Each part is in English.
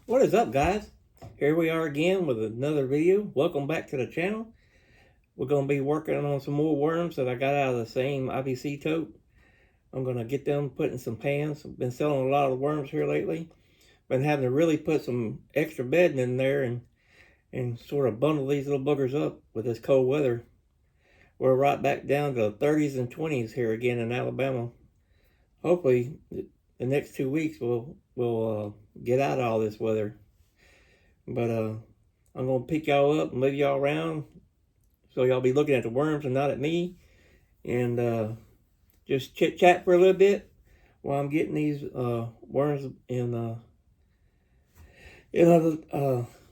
What is up, guys? Here we are again with another video. Welcome back to the channel. We're going to be working on some more worms that I got out of the same IBC tote. I'm going to get them put in some pans. I've been selling a lot of worms here lately. Been having to really put some extra bedding in there and sort of bundle these little boogers up with this cold weather. We're right back down to 30s and 20s here again in Alabama. Hopefully the next 2 weeks we'll get out of all this weather. But I'm gonna pick y'all up and move y'all around so y'all be looking at the worms and not at me, and just chit chat for a little bit while I'm getting these worms in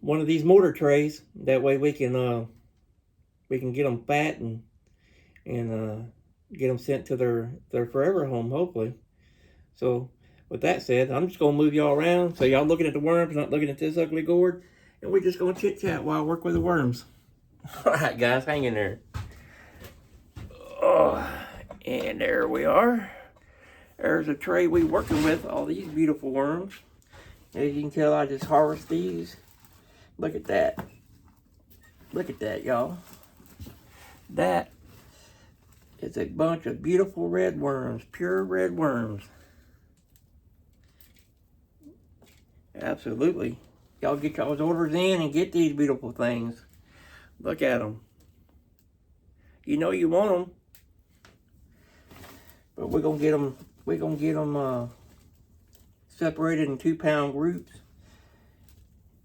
one of these mortar trays. That way we can get them fat and get them sent to their forever home, hopefully. So with that said, I'm just gonna move y'all around so y'all looking at the worms, not looking at this ugly gourd, and we're just gonna chit chat while I work with the worms. All right, guys, hang in there. Oh, and there we are. There's a tray we working with, all these beautiful worms. As you can tell, I just harvest these. Look at that. Look at that, y'all. That is a bunch of beautiful red worms, pure red worms. Absolutely. Y'all get y'all's orders in and get these beautiful things. Look at them. You know you want them. But we're going to get them separated in 2-pound groups.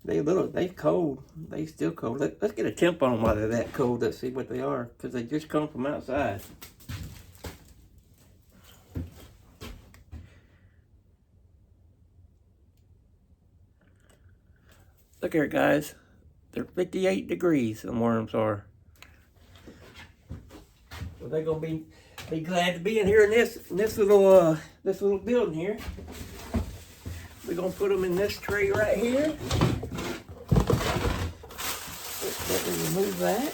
They cold. They still cold. Let's get a temp on them while they're that cold. Let's see what they are, because they just come from outside. Look here, guys. They're 58 degrees, the worms are. So they're gonna be glad to be in here in this little building here. We're gonna put them in this tray right here. Let me remove that.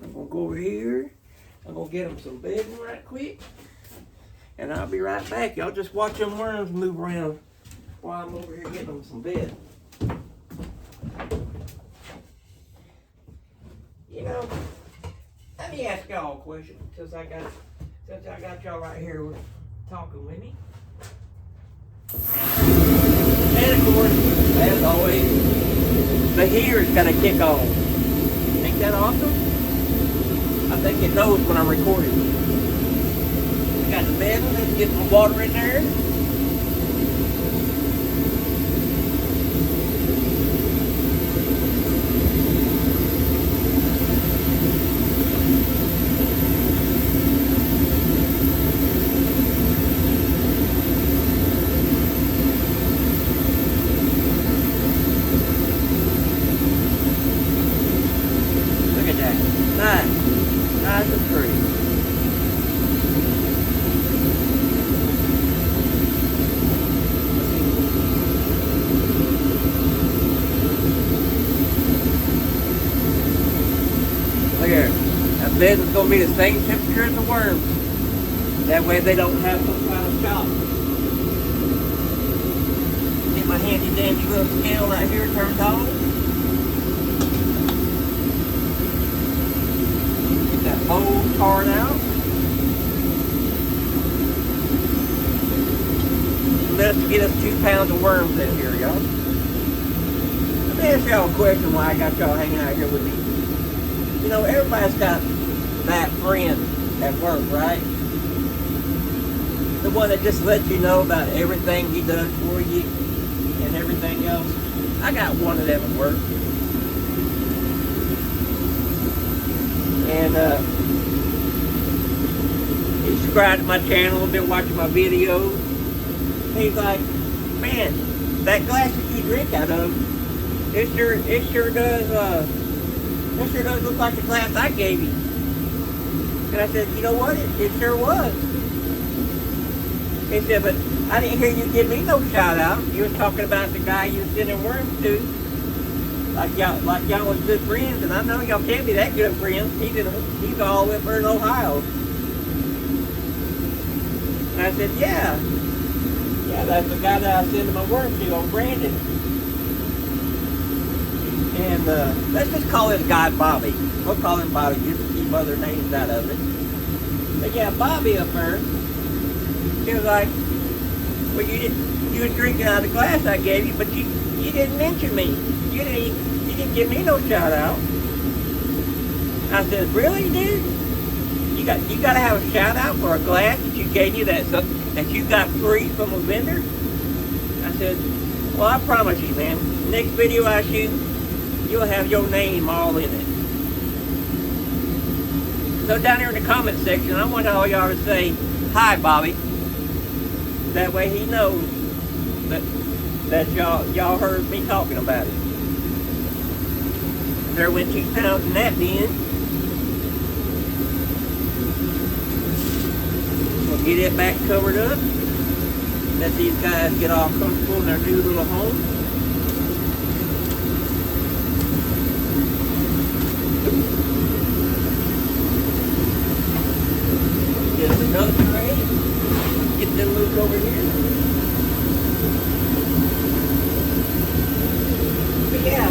I'm gonna go over here. I'm gonna get them some bedding right quick, and I'll be right back. Y'all just watch them worms move around while I'm over here getting them some bed. You know, let me ask y'all a question since I got y'all right here talking with me. And of course, as always, the heater's got to kick on. Ain't that awesome? I think it knows when I'm recording. Got the bed, let's get some water in there. Nice and pretty. Look here. That bed is going to be the same temperature as the worms. That way they don't have some kind of shock. Get my handy dandy little scale right here turned on. That whole part out. Let's get us 2 pounds of worms in here, y'all. Let me ask y'all a question why I got y'all hanging out here with me. You know, everybody's got that friend at work, right? The one that just lets you know about everything he does for you and everything else. I got one of them at work. And he subscribed to my channel, been watching my videos. He's like, man, that glass that you drink out of, it sure does look like the glass I gave you. And I said, you know what? It sure was. He said, but I didn't hear you give me no shout out. You was talking about the guy you was sending worms to. Like y'all was good friends, and I know y'all can't be that good friends. He's all the way up there in Ohio. And I said, yeah, Yeah, that's the guy that I sent my work to on Brandon. And let's just call this guy Bobby. We'll call him Bobby just to keep other names out of it. But yeah, Bobby up there, he was like, well, you were drinking out of the glass I gave you, but you didn't mention me. You didn't give me no shout out. I said, really, dude? You got to have a shout out for a glass that you gave you that you got free from a vendor? I said, well, I promise you, man. Next video I shoot, you'll have your name all in it. So down here in the comment section, I want all y'all to say, hi, Bobby. That way he knows that y'all heard me talking about it. There went 2 pounds in that bin. We'll get it back covered up. Let these guys get all comfortable in their new little home. Get another tray. Get them moved over here. But yeah,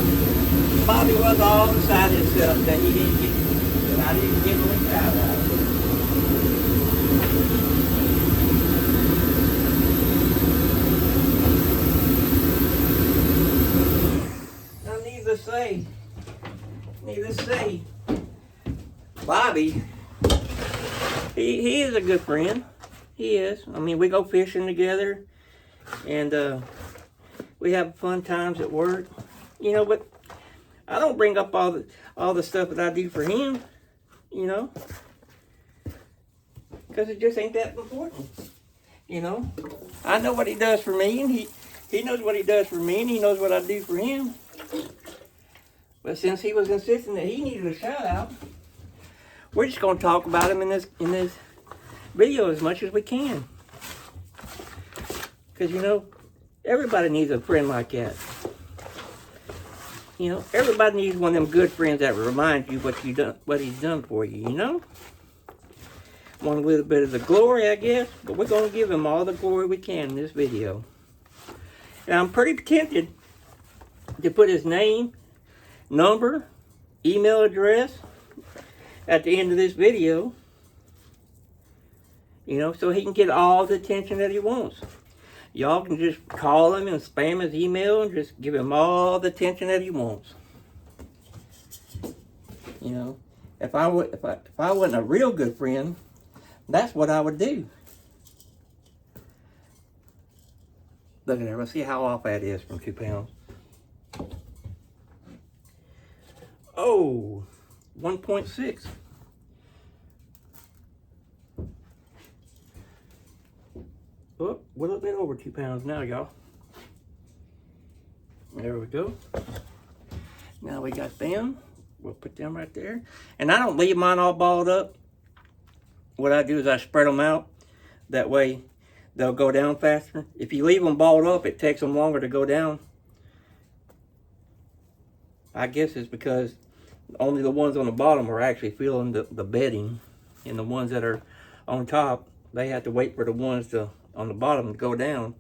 Bobby was all beside himself that I didn't give him a shout out. Now, needless to say, Bobby, he is a good friend. He is. I mean, we go fishing together, and we have fun times at work. You know, but I don't bring up all the stuff that I do for him, you know, because it just ain't that important. You know, I know what he does for me, and he knows what he does for me, and he knows what I do for him. But since he was insisting that he needed a shout out, we're just going to talk about him in this video as much as we can. Because, you know, everybody needs a friend like that. You know, everybody needs one of them good friends that reminds you what he's done for you, you know? Want a little bit of the glory, I guess, but we're going to give him all the glory we can in this video. And I'm pretty tempted to put his name, number, email address at the end of this video, you know, so he can get all the attention that he wants. Y'all can just call him and spam his email and just give him all the attention that he wants. You know, if I wasn't a real good friend, that's what I would do. Look at there. Let's see how off that is from 2 pounds. Oh, 1.6. Oh, we're a little bit over 2 pounds now, y'all. There we go. Now we got them. We'll put them right there. And I don't leave mine all balled up. What I do is I spread them out. That way they'll go down faster. If you leave them balled up, it takes them longer to go down. I guess it's because only the ones on the bottom are actually feeling the bedding. And the ones that are on top, they have to wait for the ones on the bottom to go down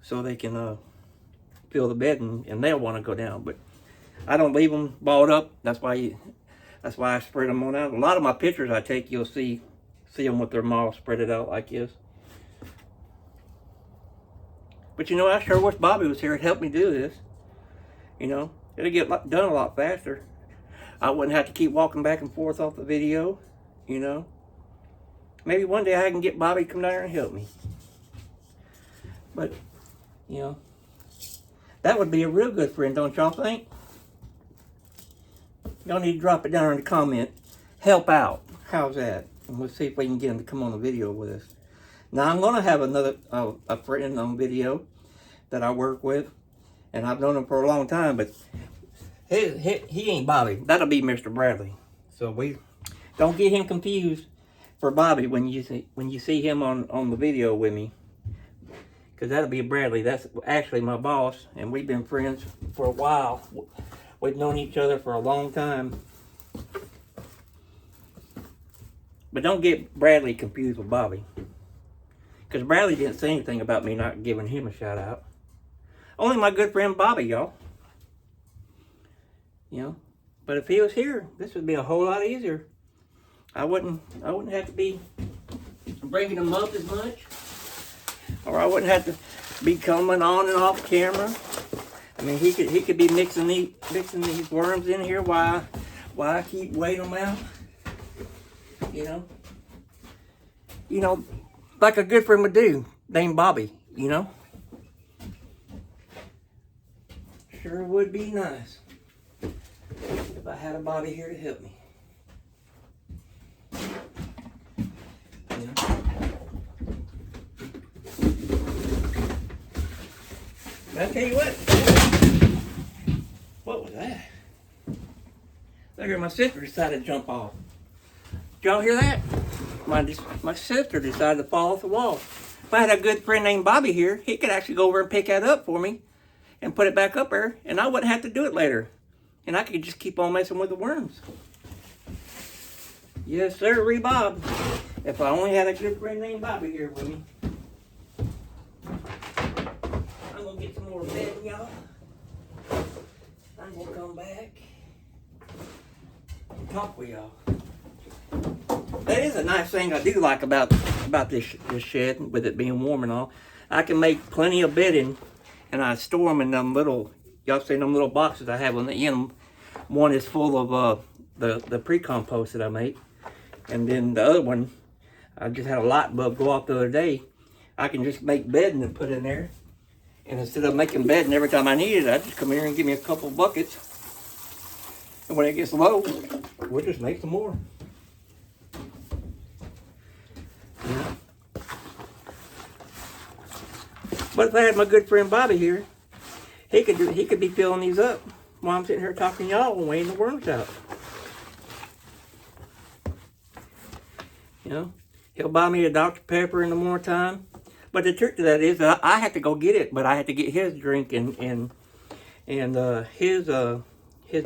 so they can feel the bedding, and they'll want to go down. But I don't leave them balled up. That's why I spread them on out. A lot of my pictures I take, you'll see them with their maw spread it out like this. But you know, I sure wish Bobby was here to help me do this. You know, it'll get done a lot faster. I wouldn't have to keep walking back and forth off the video, you know. Maybe one day I can get Bobby to come down here and help me. But, you know, that would be a real good friend, don't y'all think? Y'all need to drop it down in the comment. Help out. How's that? And we'll see if we can get him to come on the video with us. Now, I'm going to have another a friend on video that I work with. And I've known him for a long time, but he ain't Bobby. That'll be Mr. Bradley. So we don't get him confused for Bobby when you see him on the video with me. Because that'll be Bradley. That's actually my boss, and we've been friends for a while. We've known each other for a long time. But don't get Bradley confused with Bobby. Because Bradley didn't say anything about me not giving him a shout out. Only my good friend Bobby, y'all. You know, but if he was here, this would be a whole lot easier. I wouldn't have to be bringing him up as much, or I wouldn't have to be coming on and off camera. I mean, he could be mixing these worms in here while I keep weighing them out. You know, like a good friend would do, named Bobby. You know, sure would be nice if I had a Bobby here to help me. But I tell you what was that? Look here, my sister decided to jump off. Did y'all hear that? My sister decided to fall off the wall. If I had a good friend named Bobby here, he could actually go over and pick that up for me and put it back up there, and I wouldn't have to do it later. And I could just keep on messing with the worms. Yes, sir, Bob. If I only had a good friend named Bobby here with me. I'm gonna get some more bedding, y'all. I'm gonna come back and talk with y'all. That is a nice thing I do like about this shed, with it being warm and all. I can make plenty of bedding, and I store them in them little, y'all see them little boxes I have on the end. One is full of the pre-compost that I make, and then the other one, I just had a light bulb go off the other day. I can just make bedding and put in there, and instead of making bedding every time I need it, I just come here and give me a couple buckets, and when it gets low, we'll just make some more. Yeah. But if I had my good friend Bobby here, he could be filling these up while I'm sitting here talking to y'all and weighing the worms out. You know, he'll buy me a Dr. Pepper in the morning time. But the trick to that is that I have to go get it, but I have to get his drink and his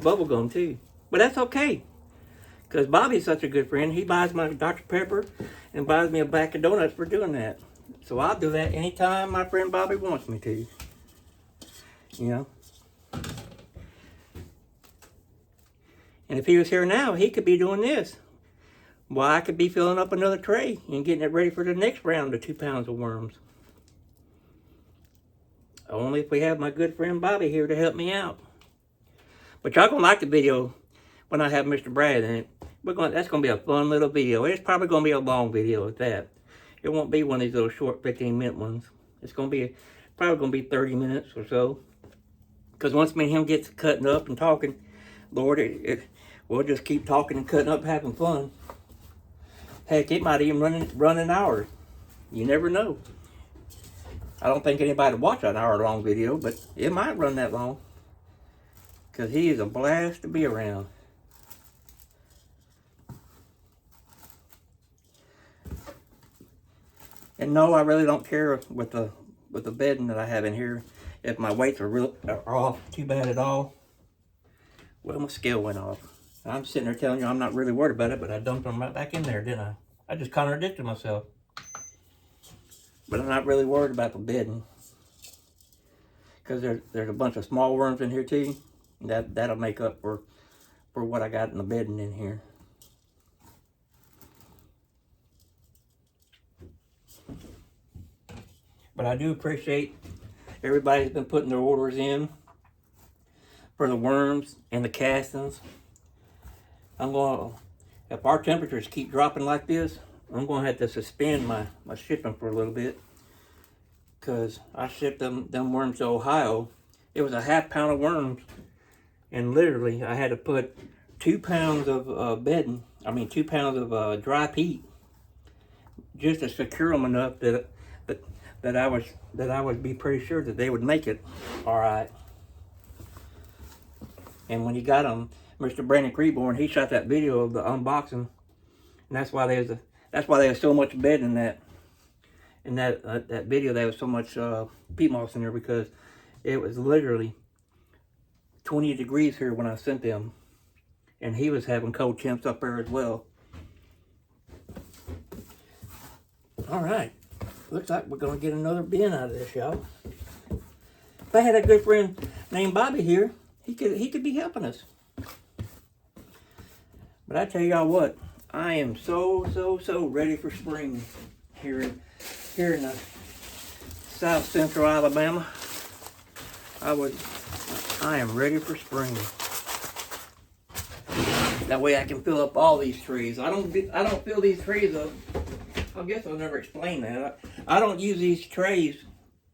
bubble gum too. But that's okay, because Bobby's such a good friend. He buys my Dr. Pepper and buys me a bag of donuts for doing that. So I'll do that anytime my friend Bobby wants me to. You know. And if he was here now, he could be doing this. Well, I could be filling up another tray and getting it ready for the next round of 2 pounds of worms. Only if we have my good friend Bobby here to help me out. But y'all gonna like the video when I have Mr. Brad in it. That's gonna be a fun little video. It's probably gonna be a long video at that. It won't be one of these little short 15-minute ones. It's probably gonna be 30 minutes or so. Because once me and him gets cutting up and talking, Lord, we'll just keep talking and cutting up, having fun. Heck, it might even run an hour. You never know. I don't think anybody would watch an hour-long video, but it might run that long. Because he is a blast to be around. And no, I really don't care with the bedding that I have in here. If my weights are off too bad at all. Well, my scale went off. I'm sitting there telling you I'm not really worried about it, but I dumped them right back in there, didn't I? I just contradicted myself. But I'm not really worried about the bedding. Because there's a bunch of small worms in here too. That'll make up for what I got in the bedding in here. But I do appreciate everybody's been putting their orders in for the worms and the castings. If our temperatures keep dropping like this, I'm going to have to suspend my shipping for a little bit. Because I shipped them worms to Ohio. It was a half pound of worms. And literally, I had to put 2 pounds of bedding, 2 pounds of dry peat, just to secure them enough that I would be pretty sure that they would make it all right. And when he got them, Mr. Brandon Creeborn, he shot that video of the unboxing, and that's why there's so much bed in that video. There was so much peat moss in there, because it was literally 20 degrees here when I sent them, and he was having cold temps up there as well. All right, looks like we're gonna get another bin out of this, y'all. If I had a good friend named Bobby here, he could be helping us. But I tell y'all what, I am so ready for spring here in the South Central Alabama. I am ready for spring. That way I can fill up all these trees. I don't fill these trays up. I guess I'll never explain that. I don't use these trays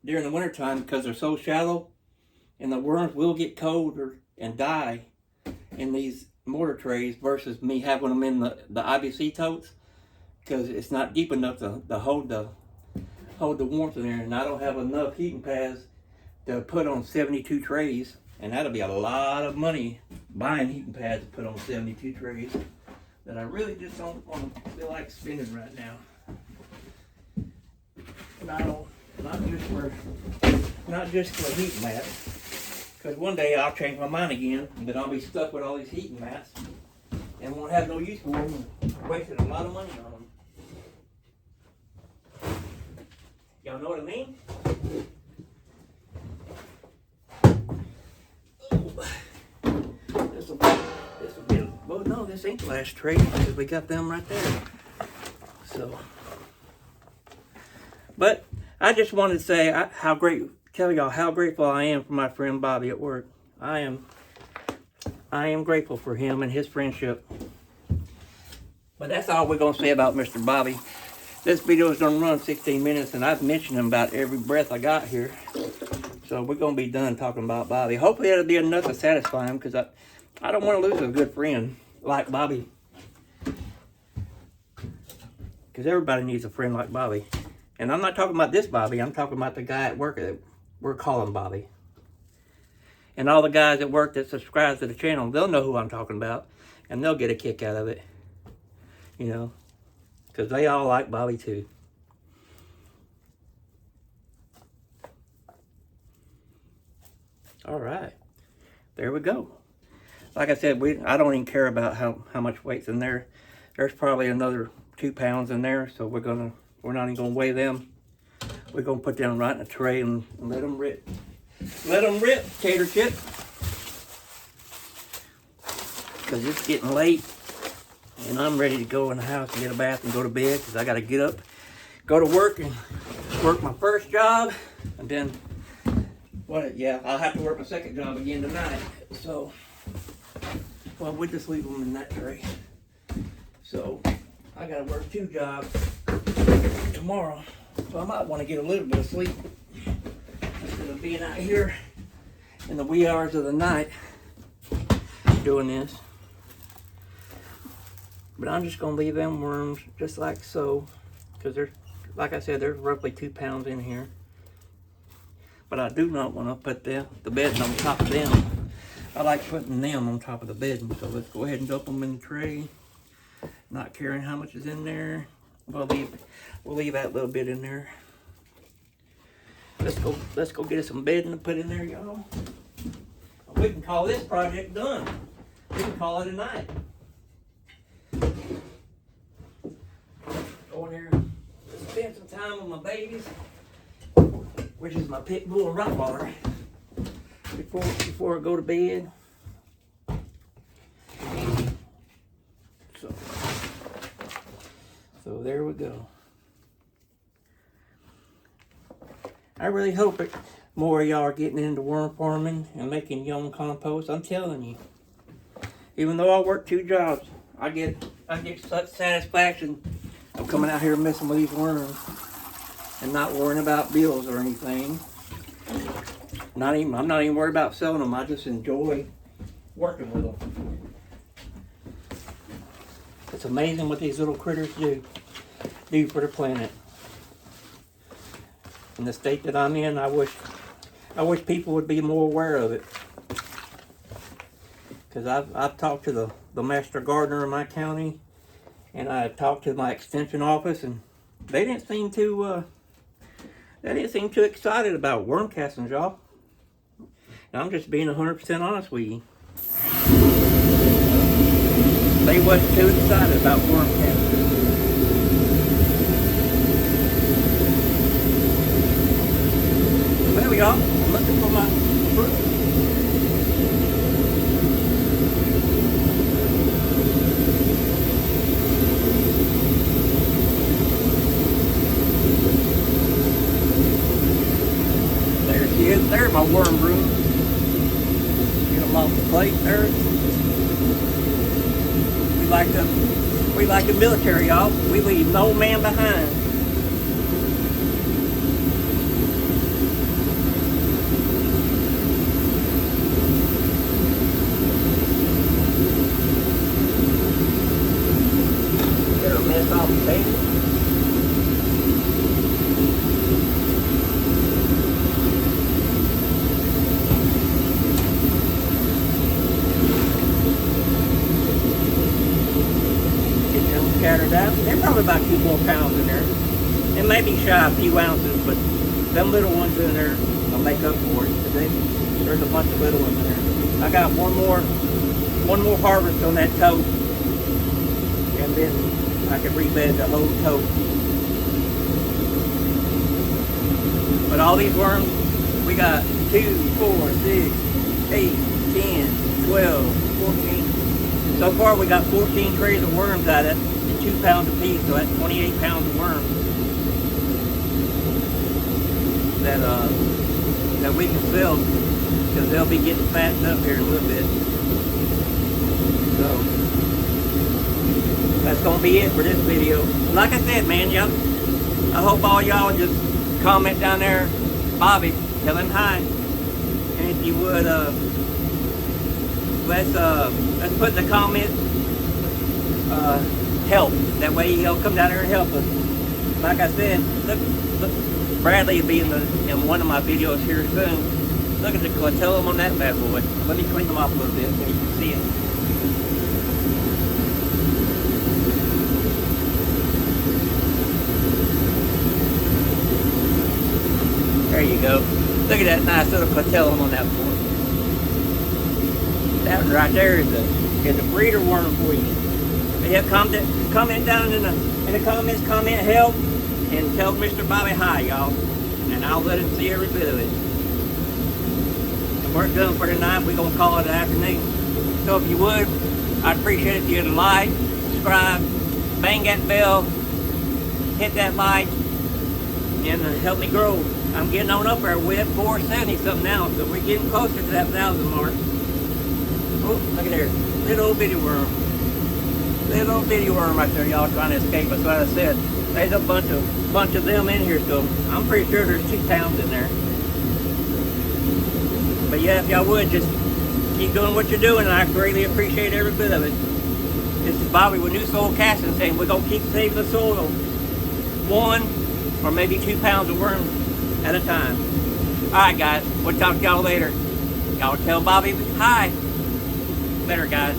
during the wintertime because they're so shallow, and the worms will get cold and die in these mortar trays versus me having them in the IBC totes, because it's not deep enough to hold the warmth in there, and I don't have enough heating pads to put on 72 trays, and that'll be a lot of money buying heating pads to put on 72 trays that I really just don't feel like spending right now. Not just for heat mats, because one day I'll change my mind again, and then I'll be stuck with all these heating mats and won't have no use for them, and wasted a lot of money on them. Y'all know what I mean? This will be. Well, no, this ain't the last tray because we got them right there. So. But I just wanted to say tell y'all how grateful I am for my friend Bobby at work. I am grateful for him and his friendship. But that's all we're going to say about Mr. Bobby. This video is going to run 16 minutes, and I've mentioned him about every breath I got here. So we're going to be done talking about Bobby. Hopefully it'll be enough to satisfy him, because I don't want to lose a good friend like Bobby. Because everybody needs a friend like Bobby. And I'm not talking about this Bobby. I'm talking about the guy at work that we're calling Bobby. And all the guys at work that subscribe to the channel, they'll know who I'm talking about. And they'll get a kick out of it. You know. Because they all like Bobby too. Alright. There we go. Like I said, I don't even care about how much weight's in there. There's probably another 2 pounds in there. So we're not even going to weigh them. We're going to put them right in a tray and let them rip. Let them rip, tater chip. Because it's getting late. And I'm ready to go in the house and get a bath and go to bed. Because I got to get up, go to work and work my first job. And then, I'll have to work my second job again tonight. So, well, we just leave them in that tray. So, I got to work 2 jobs tomorrow, so I might want to get a little bit of sleep instead of being out here in the wee hours of the night doing this. But I'm just going to leave them worms just like so, because there's, like I said, there's roughly 2 pounds in here. But I do not want to put the bedding on top of them. I like putting them on top of the bedding, so let's go ahead and dump them in the tray. Not caring how much is in there. We'll leave that little bit in there. Let's go get us some bedding to put in there, y'all. We can call this project done. We can call it a night. Go in there, spend some time with my babies, which is my pit bull and Rottweiler, before I go to bed. So there we go. I really hope more of y'all are getting into worm farming and making your own compost. I'm telling you, even though I work 2 jobs, I get such satisfaction of coming out here and messing with these worms and not worrying about bills or anything. I'm not even worried about selling them. I just enjoy working with them. It's amazing what these little critters do for the planet. In the state that I'm in, I wish people would be more aware of it. Because I've talked to the master gardener in my county, and I talked to my extension office, and they didn't seem too excited about worm castings, y'all. I'm just being 100% honest with you. They wasn't too excited about worm castings. y'all. I'm looking for my fruit. There she is. There's my worm brood. Get them off the plate there. We like the military, y'all. We leave no man behind. Get a mess off the table. Scattered out. There's probably about 2 more pounds in there. It may be shy a few ounces, but them little ones in there will make up for it today. There's a bunch of little ones in there. I got one more harvest on that tote, and then I can rebed the whole tote. But all these worms, we got 2, 4, 6, 8, 10, 12, 14. So far we got 14 trays of worms out of it. 2 pounds a piece, so that's 28 pounds of worms that we can sell, because they'll be getting fattened up here in a little bit. So that's gonna be it for this video. Like I said, man, y'all, I hope all y'all just comment down there, Bobby, tell him hi, and if you would, let's put in the comments help. That way he'll come down here and help us. Like I said, look, Bradley will be in one of my videos here soon. Look at the clitellum on that bad boy. Let me clean them off a little bit so you can see it. There you go. Look at that nice little clitellum on that boy. That right there is a breeder worm for you. Yeah, comment down in the comments, comment help, and tell Mr. Bobby hi, y'all. And I'll let him see every bit of it. And we're done for tonight. We're going to call it an afternoon. So if you would, I'd appreciate it if you'd like, subscribe, bang that bell, hit that like, and help me grow. I'm getting on up there. We're at 470 something now, so we're getting closer to that 1,000 mark. Oh, look at there. Little bitty worm. Little bitty worm right there, y'all, trying to escape us. Like I said, there's a bunch of them in here, so I'm pretty sure there's 2 pounds in there. But yeah, if y'all would, just keep doing what you're doing, and I greatly appreciate every bit of it. This is Bobby with New Soil Casting saying we're going to keep saving the soil 1 or maybe 2 pounds of worms at a time. Alright guys, we'll talk to y'all later. Y'all tell Bobby hi. Later guys.